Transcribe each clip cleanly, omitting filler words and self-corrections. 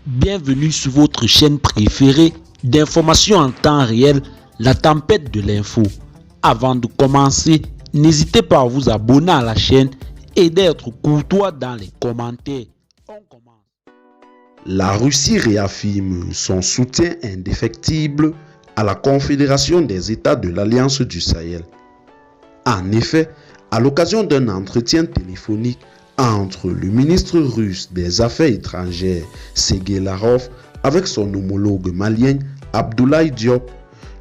Bienvenue sur votre chaîne préférée d'information en temps réel, la tempête de l'info. Avant de commencer, n'hésitez pas à vous abonner à la chaîne et d'être courtois dans les commentaires. On commence. La Russie réaffirme son soutien indéfectible à la Confédération des États de l'Alliance du Sahel. En effet, à l'occasion d'un entretien téléphonique entre le ministre russe des Affaires étrangères Sergueï Lavrov avec son homologue malien Abdoulaye Diop,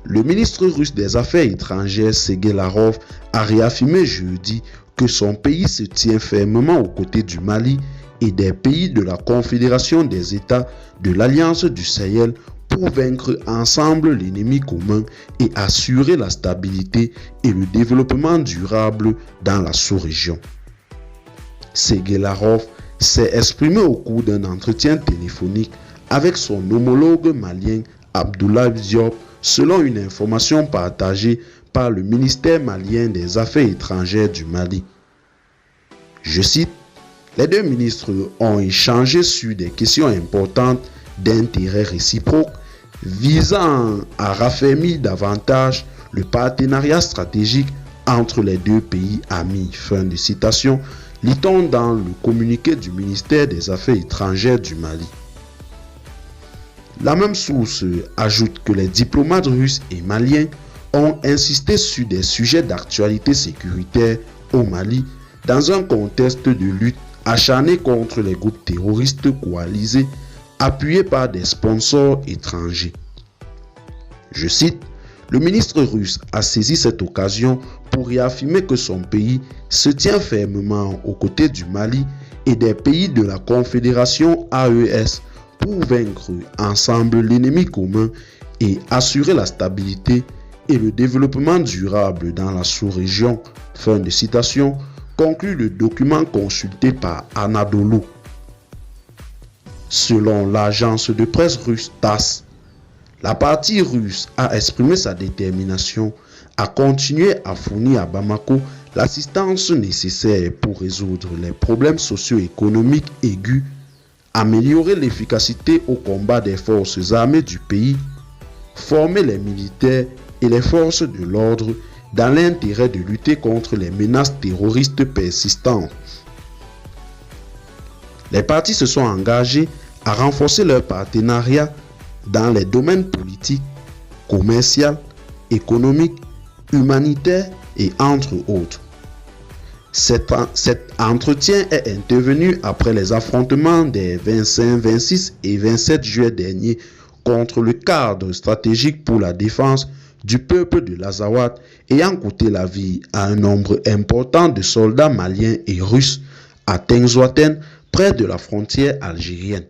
le ministre russe des Affaires étrangères Sergueï Lavrov a réaffirmé jeudi que son pays se tient fermement aux côtés du Mali et des pays de la Confédération des États de l'Alliance du Sahel pour vaincre ensemble l'ennemi commun et assurer la stabilité et le développement durable dans la sous-région. Sergueï Lavrov s'est exprimé au cours d'un entretien téléphonique avec son homologue malien Abdoulaye Diop, selon une information partagée par le ministère malien des Affaires étrangères du Mali. Je cite, « Les deux ministres ont échangé sur des questions importantes d'intérêt réciproque visant à raffermir davantage le partenariat stratégique entre les deux pays amis. » Fin de citation, lit-on dans le communiqué du ministère des Affaires étrangères du Mali. La même source ajoute que les diplomates russes et maliens ont insisté sur des sujets d'actualité sécuritaire au Mali dans un contexte de lutte acharnée contre les groupes terroristes coalisés appuyés par des sponsors étrangers. Je cite, « Le ministre russe a saisi cette occasion pour réaffirmer que son pays se tient fermement aux côtés du Mali et des pays de la Confédération AES pour vaincre ensemble l'ennemi commun et assurer la stabilité et le développement durable dans la sous-région. » Fin de citation, conclut le document consulté par Anadolu. Selon l'agence de presse russe TASS, la partie russe a exprimé sa détermination à continuer à fournir à Bamako l'assistance nécessaire pour résoudre les problèmes socio-économiques aigus, améliorer l'efficacité au combat des forces armées du pays, former les militaires et les forces de l'ordre dans l'intérêt de lutter contre les menaces terroristes persistantes. Les parties se sont engagées à renforcer leur partenariat dans les domaines politiques, commerciaux, économiques, humanitaires et entre autres. Cet entretien est intervenu après les affrontements des 25, 26 et 27 juillet dernier contre le cadre stratégique pour la défense du peuple de l'Azawad ayant coûté la vie à un nombre important de soldats maliens et russes à Tengouaten, près de la frontière algérienne.